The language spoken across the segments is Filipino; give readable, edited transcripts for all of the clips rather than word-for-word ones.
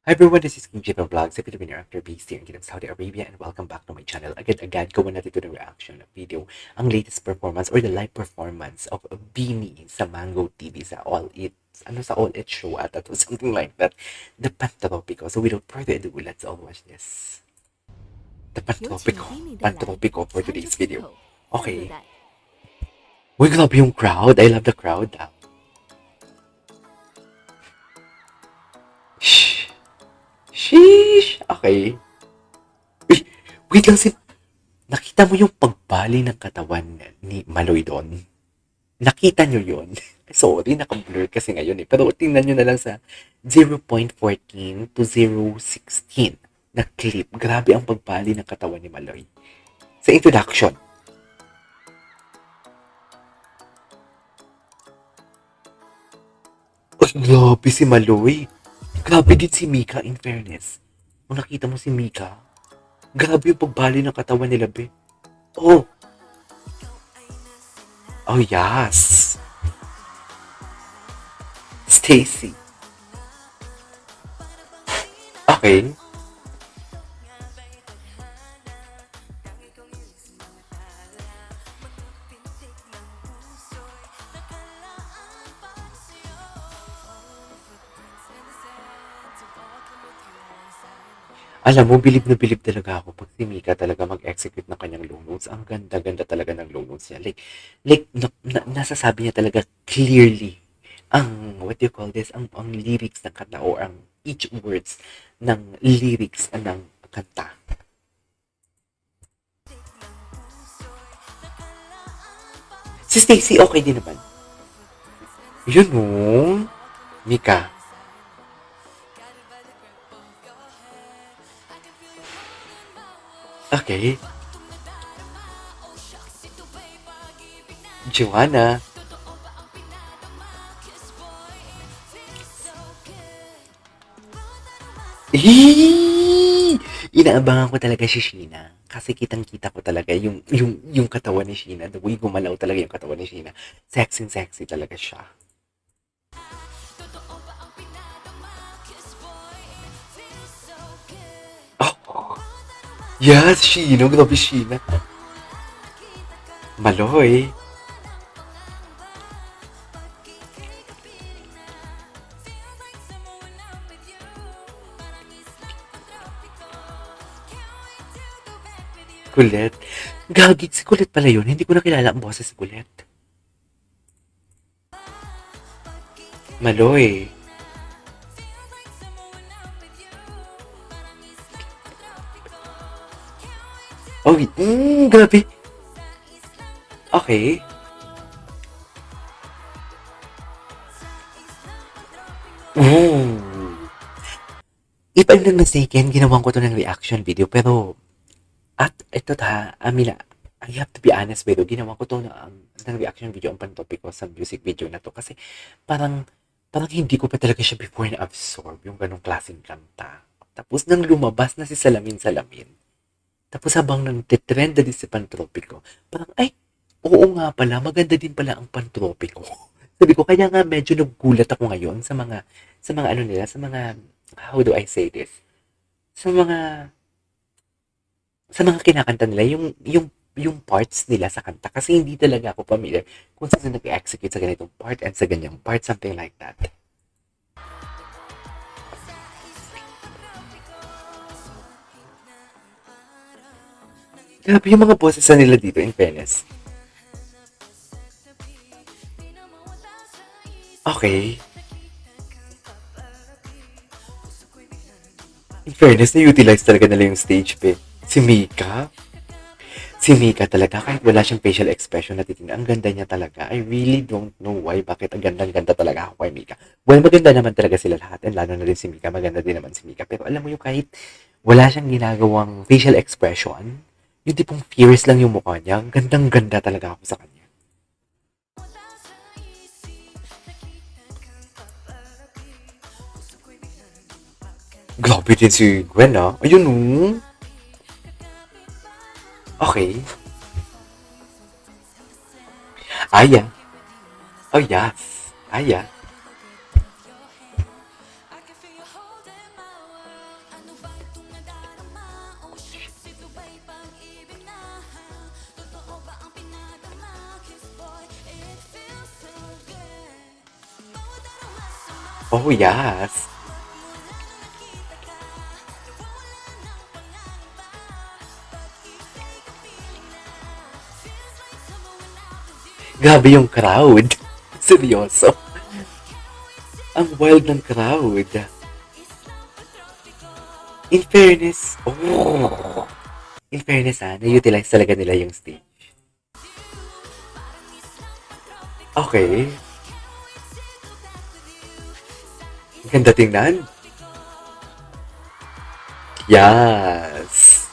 Hi everyone, this is King Jipper Vlogs, a Filipino actor based here in Kingdom, Saudi Arabia, and welcome back to my channel. Agad-agad, gawa natin ito ng reaction na video, ang latest performance or the live performance of Beanie sa Mango TV sa All It show ata to, something like that. The Pantropico. So without further ado, let's all watch this. The Pantropico for today's video. Okay. Uy, grabe yung crowd. I love the crowd. Shh. Sheesh. Okay. Uy, wait lang nakita mo yung pagbali ng katawan ni Maloy doon? Nakita nyo yun? Sorry, naka-blur kasi ngayon eh. Pero tingnan nyo na lang sa 0.14 to 0.16 na clip. Grabe ang pagbali ng katawan ni Maloy. Sa introduction. Ay, grabe si Maloy. Grabe din si Mika, in fairness. Kung nakita mo si Mika, grabe yung pagbali ng katawan nila, be. Oh, oh yes. Stacy. Okay. Alam mo, bilib na bilib talaga ako pag si Mika talaga mag-execute ng kanyang low notes. Ang ganda-ganda talaga ng low notes niya. Nasasabi niya talaga clearly ang, what do you call this, ang lyrics ng kanta o ang each words ng lyrics ng kanta. Si Stacy okay din naman. Yun mo, Mika. Okay. Joanna. Eee! Inaabangan ko talaga si Sheena. Kasi kitang-kita ko talaga yung katawan ni Sheena. The way gumalaw talaga yung katawan ni Sheena. Sexy talaga siya. Oh, yes, Sheena. Grabe Sheena. Maloy. Kulit. Gagig si Kulit pala yun. Hindi ko nakilala ang boses si Kulit. Maloy. Oh, grabe. Okay. Ooh. If I'm not mistaken, ginawan ko to ng reaction video. Pero, at ito Amila, I have to be honest with you, ginawa ko to ng reaction video ang pantopic ko sa music video na to. Kasi parang, parang hindi ko pa talaga siya before na-absorb yung ganong klaseng kanta. Tapos nang lumabas na si Salamin Salamin, tapos habang nang titrend na din si Pantropiko, parang, ay, oo nga pala, maganda din pala ang Pantropiko. Sabi ko, kaya nga medyo nagulat ako ngayon sa mga ano nila, sa mga, how do I say this? Sa mga, sa mga kinakanta nila, yung parts nila sa kanta. Kasi hindi talaga ako familiar kung saan nag-execute sa ganitong part and sa ganyang part, something like that. Grabe yung mga boses na nila dito, in fairness. Okay. In fairness, na-utilize talaga nila yung stage pe. Si Mika talaga, kahit wala siyang facial expression na titignan, ang ganda niya talaga. I really don't know why, bakit ang ganda talaga ako kay Mika. Well, maganda naman talaga sila lahat, and lalo na din si Mika, maganda din naman si Mika. Pero alam mo yung kahit wala siyang ginagawang facial expression, yung tipong fierce lang yung mukha niya, gandang-ganda talaga ako sa kanya. Grabe din si Gwen ah. Ayun oh. Okay. Aya. Oh yes. Aya. Oh, yes. Grabe yung crowd. Seryoso. Ang wild ng crowd. In fairness, oh, in fairness na-utilize talaga nila yung stage. Okay. Ganda tingnan. Yes.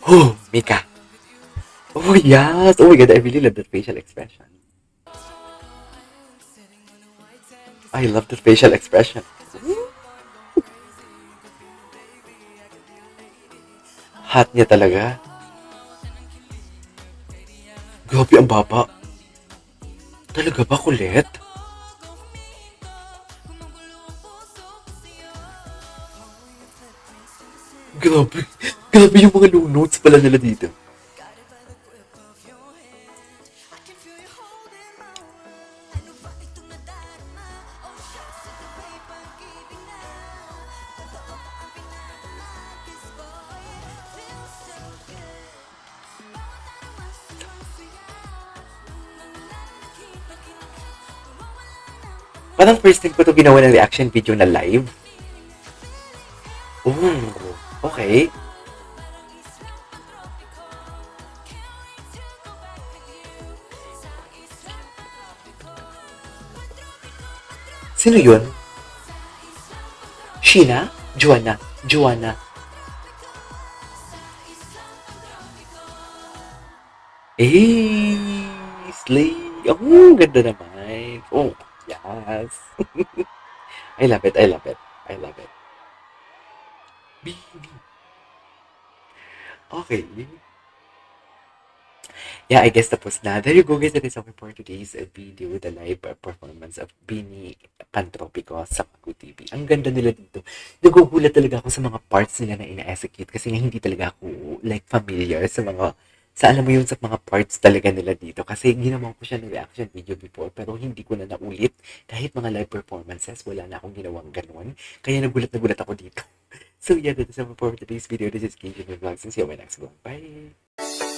Oh, Mika. Oh, yes. Oh my God, I really love that facial expression. I love that facial expression. Hot niya talaga. Grabe, ang baba. Talaga ba, kulit? Grabe. Grabe yung mga low notes pala nila dito. Parang first time ko to ginawa ng reaction video na live. Oh, okay. Sino yun? Sheena? Joanna? Joanna? Eh, Slay. Oh, ganda naman. Oh, yes. I love it, I love it. I love it. Baby. Okay. Yeah, I guess tapos na. There you go guys, that is all for today's video, the live performance of Bini Pantropico sa Kaku TV. Ang ganda nila dito. Nagugulat talaga ako sa mga parts nila na ina-execute kasi nga hindi talaga ako like familiar sa mga alam mo yun sa mga parts talaga nila dito kasi ginawa ko siya ng reaction video before pero hindi ko na naulit kahit mga live performances wala na akong ginawang ganun kaya nagulat ako dito. So yeah, that is all for today's video. This is KJ Vlogs and see you on my next vlog. Bye!